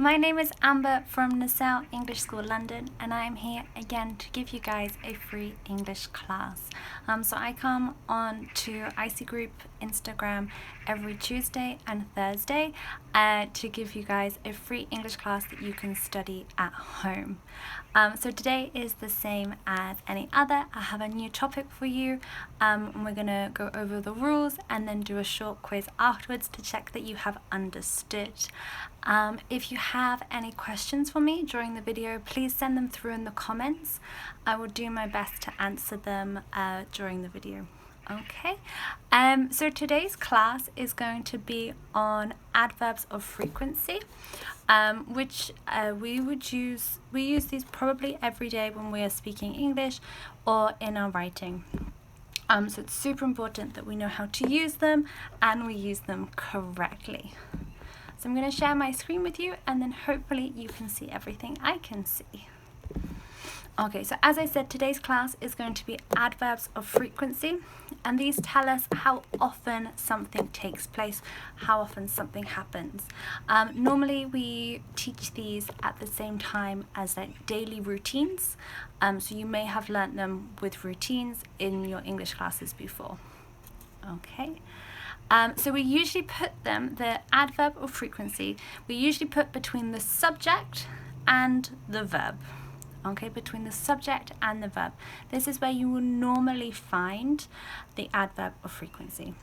My name is Amber from Nassau English School London, and I am here again to give you guys a free English class. So I come on to IC Group Instagram every Tuesday and Thursday to give you guys a free English class that you can study at home. So today is the same as any other. I have a new topic for you, and we're going to go over the rules and then do a short quiz afterwards to check that you have understood. If you have any questions for me during the video, please send them through in the comments. I will do my best to answer them during the video. Okay, so today's class is going to be on adverbs of frequency, which we use these probably every day when we are speaking English or in our writing. So it's super important that we know how to use them and we use them correctly. So I'm going to share my screen with you, and then hopefully you can see everything I can see. Okay, so as I said, today's class is going to be adverbs of frequency, and these tell us how often something takes place, how often something happens. Normally we teach these at the same time as like daily routines, so you may have learnt them with routines in your English classes before. Okay. So we usually put them, the adverb of frequency, we usually put between the subject and the verb. Okay, between the subject and the verb. This is where you will normally find the adverb of frequency.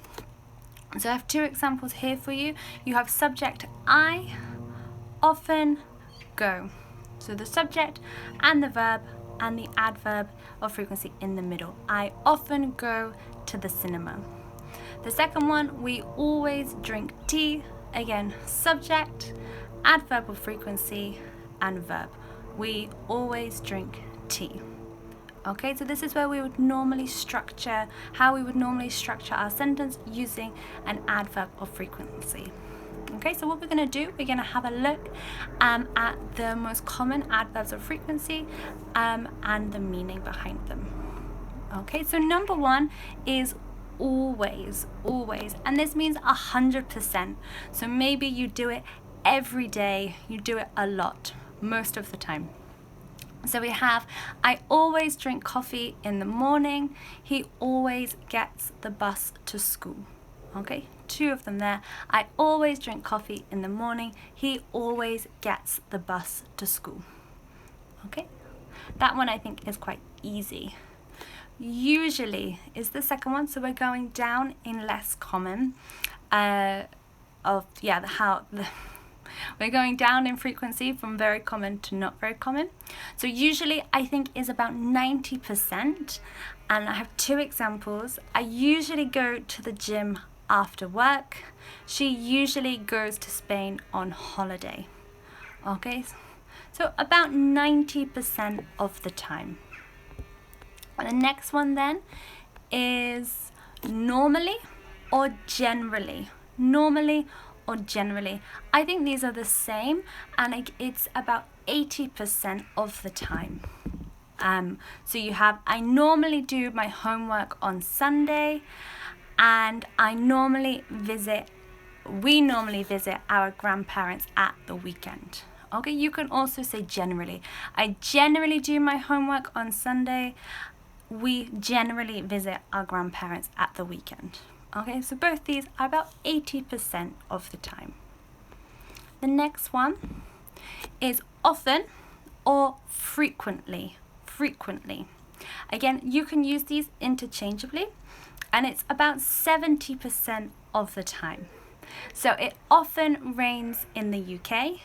So I have two examples here for you. You have subject I often go. So the subject and the verb and the adverb of frequency in the middle. I often go to the cinema. The second one, we always drink tea. Again, subject, adverb of frequency, and verb. We always drink tea. Okay, so this is where we would normally structure, how we would normally structure our sentence using an adverb of frequency. Okay, so what we're going to do, we're going to have a look at the most common adverbs of frequency and the meaning behind them. Okay, so number one is always, and this means 100%. So maybe you do it every day, you do it a lot, most of the time. So we have, I always drink coffee in the morning. He always gets the bus to school. Okay, two of them there. I always drink coffee in the morning. He always gets the bus to school. Okay, that one I think is quite easy. Usually is the second one, so we're going down in less common. We're going down in frequency from very common to not very common. So usually I think is about 90%, and I have two examples. I usually go to the gym after work. She usually goes to Spain on holiday. Okay, so about 90% of the time. And the next one then is normally or generally. Normally or generally. I think these are the same, and it's about 80% of the time. So you have, I normally do my homework on Sunday, and we normally visit our grandparents at the weekend. Okay, you can also say generally. I generally do my homework on Sunday. We generally visit our grandparents at the weekend. Okay, so both these are about 80% of the time. The next one is often or frequently. Frequently. Again, you can use these interchangeably, and it's about 70% of the time. So it often rains in the UK,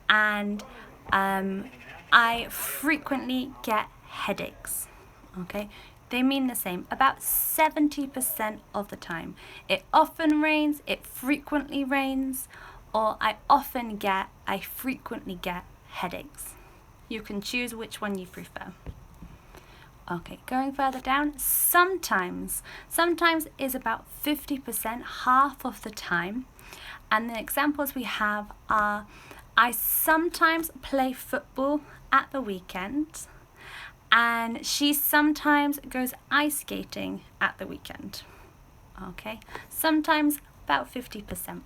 and I frequently get headaches. Okay, they mean the same, about 70% of the time. It often rains, it frequently rains, or I frequently get headaches. You can choose which one you prefer. Okay, going further down, sometimes is about 50%, half of the time. And the examples we have are, I sometimes play football at the weekend, and she sometimes goes ice skating at the weekend. Okay, sometimes about 50%.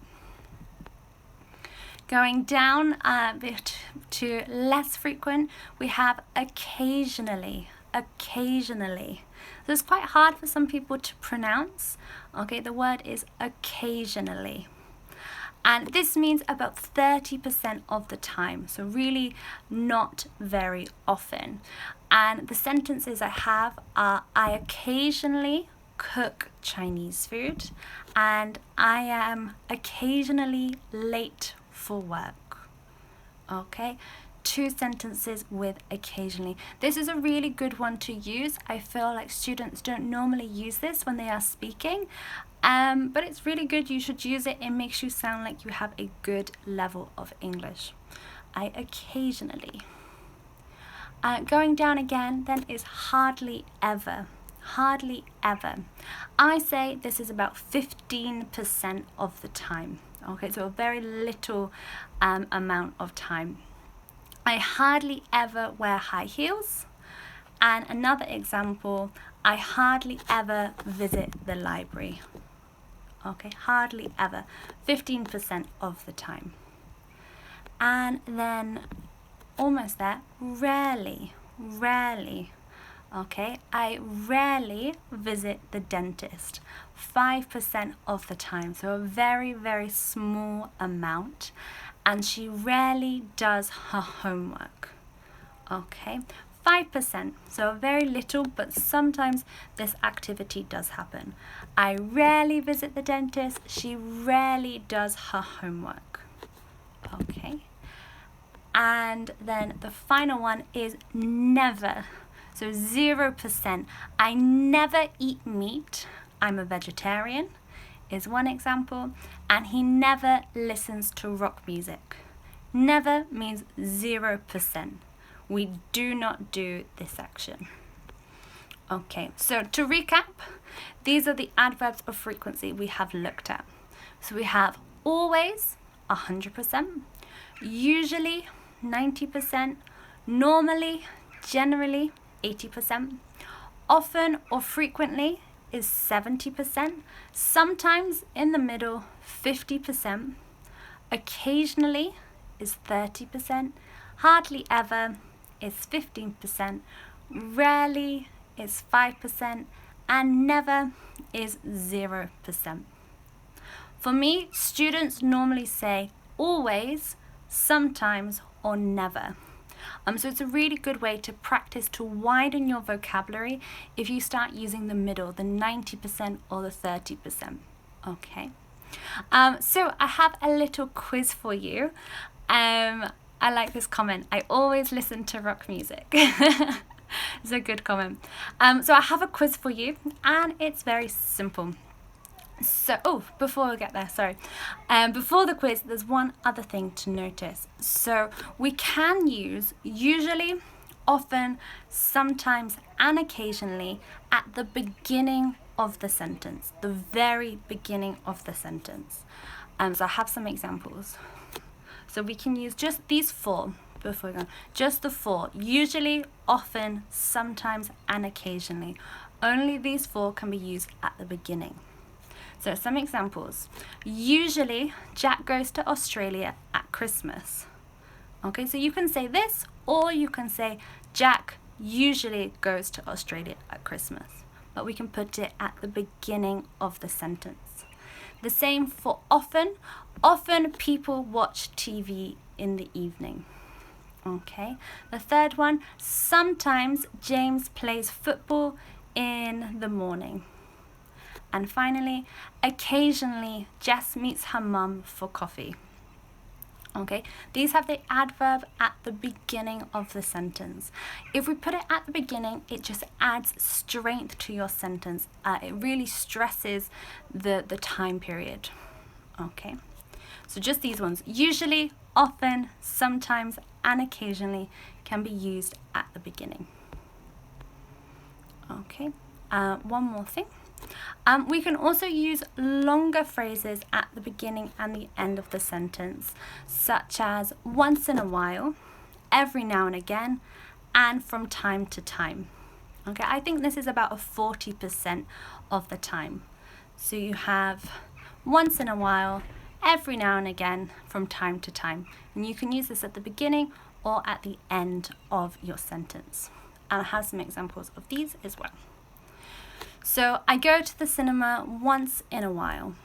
Going down a bit to less frequent, we have occasionally. Occasionally. So it's quite hard for some people to pronounce. Okay, the word is occasionally. And this means about 30% of the time, so really not very often. And the sentences I have are: I occasionally cook Chinese food, and I am occasionally late for work. Okay, 2 sentences with occasionally. This is a really good one to use. I feel like students don't normally use this when they are speaking. But it's really good. You should use it. It makes you sound like you have a good level of English. I occasionally. Going down again then is hardly ever. Hardly ever. I say this is about 15% of the time. Okay, so a very little amount of time. I hardly ever wear high heels. And another example, I hardly ever visit the library. Okay, hardly ever, 15% of the time. And then almost there, rarely, rarely. Okay, I rarely visit the dentist, 5% of the time, so a very, very small amount. And she rarely does her homework. Okay, 5%, so very little, but sometimes this activity does happen. I rarely visit the dentist. She rarely does her homework. Okay. And then the final one is never. So 0%. I never eat meat. I'm a vegetarian is one example. And he never listens to rock music. Never means 0%. We do not do this action. Okay, so to recap, these are the adverbs of frequency we have looked at. So we have always, 100%, usually, 90%, normally, generally, 80%, often or frequently is 70%, sometimes in the middle, 50%, occasionally is 30%, hardly ever is 15%, rarely is 5%, and never is 0%. For me, students normally say always, sometimes, or never. So it's a really good way to practice to widen your vocabulary if you start using the middle, the 90% or the 30%. Okay. So I have a little quiz for you. I like this comment. I always listen to rock music. It's a good comment. So I have a quiz for you, and it's very simple. So, before we get there, sorry. Before the quiz, there's one other thing to notice. So we can use usually, often, sometimes, and occasionally at the beginning of the sentence, the very beginning of the sentence. So I have some examples. So we can use just these 4 before we go. Just the 4. Usually, often, sometimes, and occasionally. Only these 4 can be used at the beginning. So some examples. Usually, Jack goes to Australia at Christmas. Okay, so you can say this, or you can say Jack usually goes to Australia at Christmas. But we can put it at the beginning of the sentence. The same for often. Often people watch TV in the evening. Okay. The third one, sometimes James plays football in the morning. And finally, occasionally Jess meets her mum for coffee. Okay, these have the adverb at the beginning of the sentence. If we put it at the beginning, it just adds strength to your sentence. It really stresses the time period. Okay, so just these ones. Usually, often, sometimes, and occasionally can be used at the beginning. Okay, one more thing. We can also use longer phrases at the beginning and the end of the sentence, such as once in a while, every now and again, and from time to time. Okay, I think this is about a 40% of the time. So you have once in a while, every now and again from time to time. And you can use this at the beginning or at the end of your sentence. And I have some examples of these as well. So I go to the cinema once in a while.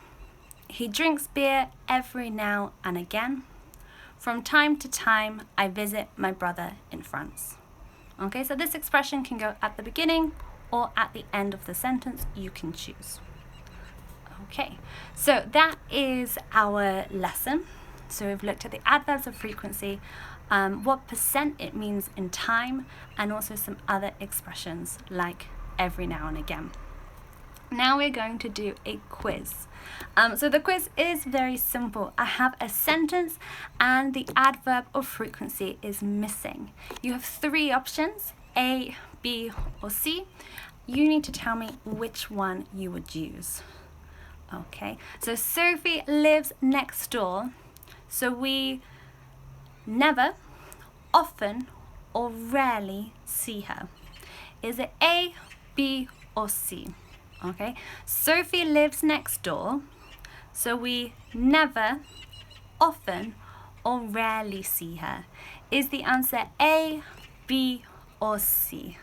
He drinks beer every now and again. From time to time, I visit my brother in France. Okay, so this expression can go at the beginning or at the end of the sentence. You can choose. Okay, so that is our lesson. So we've looked at the adverbs of frequency, what percent it means in time, and also some other expressions like every now and again. Now we're going to do a quiz. So the quiz is very simple. I have a sentence and the adverb of frequency is missing. You have three options, A, B, or C. You need to tell me which one you would use. Okay, so Sophie lives next door, so we never, often, or rarely see her. Is it A, B, or C? Okay, Sophie lives next door, so we never, often, or rarely see her. Is the answer A, B, or C?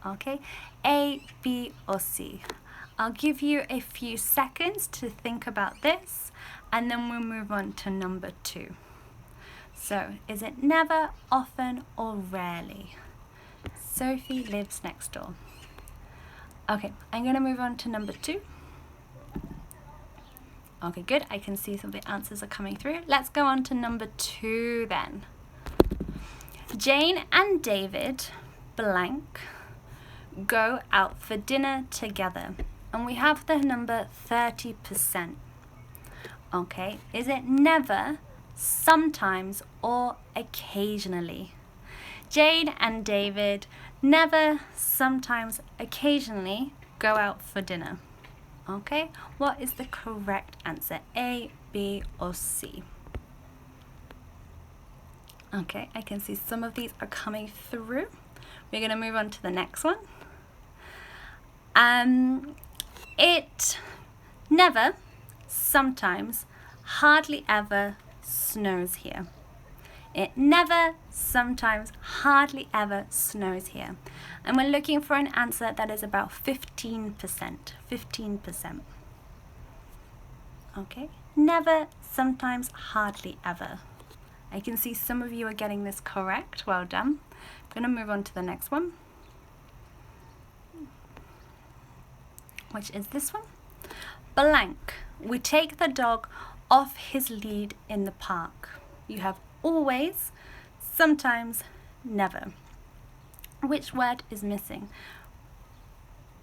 Okay, A, B, or C. I'll give you a few seconds to think about this, and then we'll move on to number 2. So, is it never, often, or rarely? Sophie lives next door. Okay, I'm going to move on to number 2. Okay, good. I can see some of the answers are coming through. Let's go on to number 2 then. Jane and David blank go out for dinner together. And we have the number 30%. Okay, is it never, sometimes, or occasionally? Jane and David never, sometimes, occasionally go out for dinner. Okay, what is the correct answer? A, B, or C? Okay, I can see some of these are coming through. We're going to move on to the next one. It never, sometimes, hardly ever snows here. It never, sometimes, hardly ever snows here. And we're looking for an answer that is about 15%. 15%. Okay, never, sometimes, hardly ever. I can see some of you are getting this correct. Well done. I'm going to move on to the next one, which is this one. Blank. We take the dog off his lead in the park. You have always, sometimes, never. Which word is missing?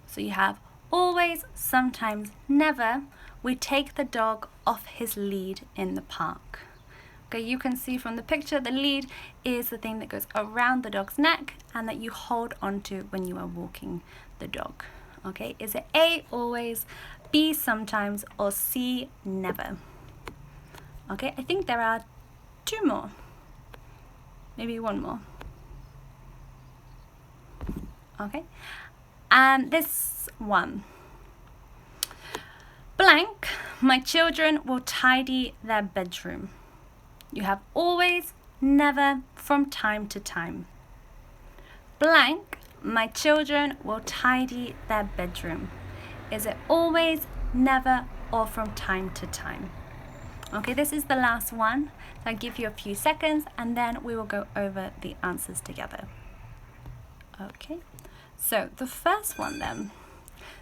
So you have always, sometimes, never. We take the dog off his lead in the park. Okay, you can see from the picture the lead is the thing that goes around the dog's neck and that you hold onto when you are walking the dog. Okay, is it A, always, B, sometimes, or C, never? Okay, I think there are 2 more. Maybe 1 more. Okay, and this one. Blank, my children will tidy their bedroom. You have always, never, from time to time. Blank, my children will tidy their bedroom. Is it always, never, or from time to time? Okay, this is the last one. So I'll give you a few seconds and then we will go over the answers together. Okay, so the first one then.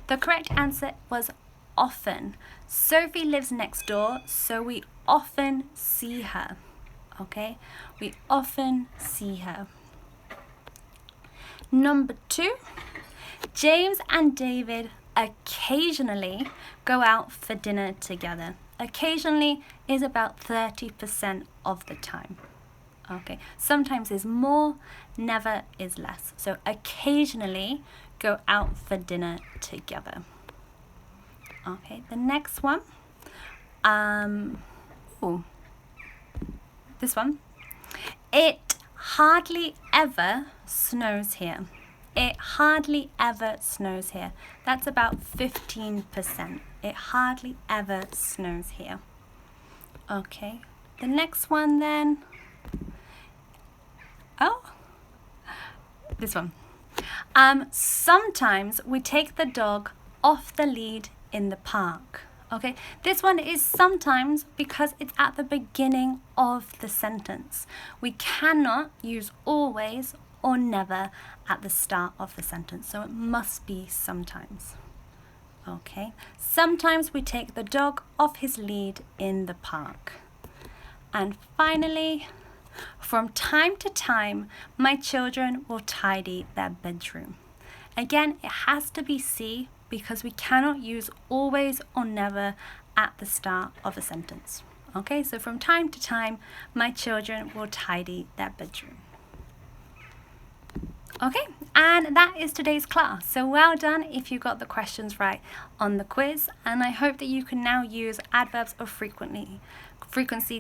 The correct answer was often. Sophie lives next door, so we often see her. Okay, we often see her. Number 2, James and David occasionally go out for dinner together. Occasionally is about 30% of the time. Okay, sometimes is more, never is less. So occasionally go out for dinner together. Okay, the next one. This one. It hardly ever snows here. It hardly ever snows here. That's about 15%. It hardly ever snows here. Okay, the next one then. Oh, this one. Sometimes we take the dog off the lead in the park. Okay, this one is sometimes because it's at the beginning of the sentence. We cannot use always or never at the start of the sentence, so it must be sometimes. Okay, sometimes we take the dog off his lead in the park. And finally, from time to time, my children will tidy their bedroom. Again, it has to be C because we cannot use always or never at the start of a sentence. Okay, so from time to time, my children will tidy their bedroom. Okay, and that is today's class. So well done if you got the questions right on the quiz, and I hope that you can now use adverbs of frequency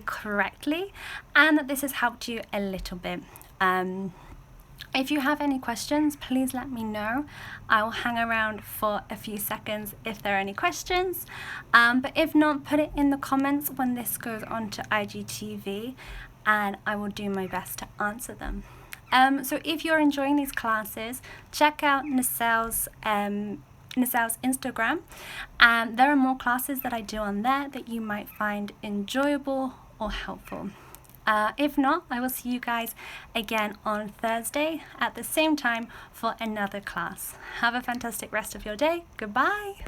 correctly, and that this has helped you a little bit. If you have any questions, please let me know. I will hang around for a few seconds if there are any questions. But if not, put it in the comments when this goes on to IGTV, and I will do my best to answer them. So if you're enjoying these classes, check out Niselle's Instagram. There are more classes that I do on there that you might find enjoyable or helpful. If not, I will see you guys again on Thursday at the same time for another class. Have a fantastic rest of your day. Goodbye.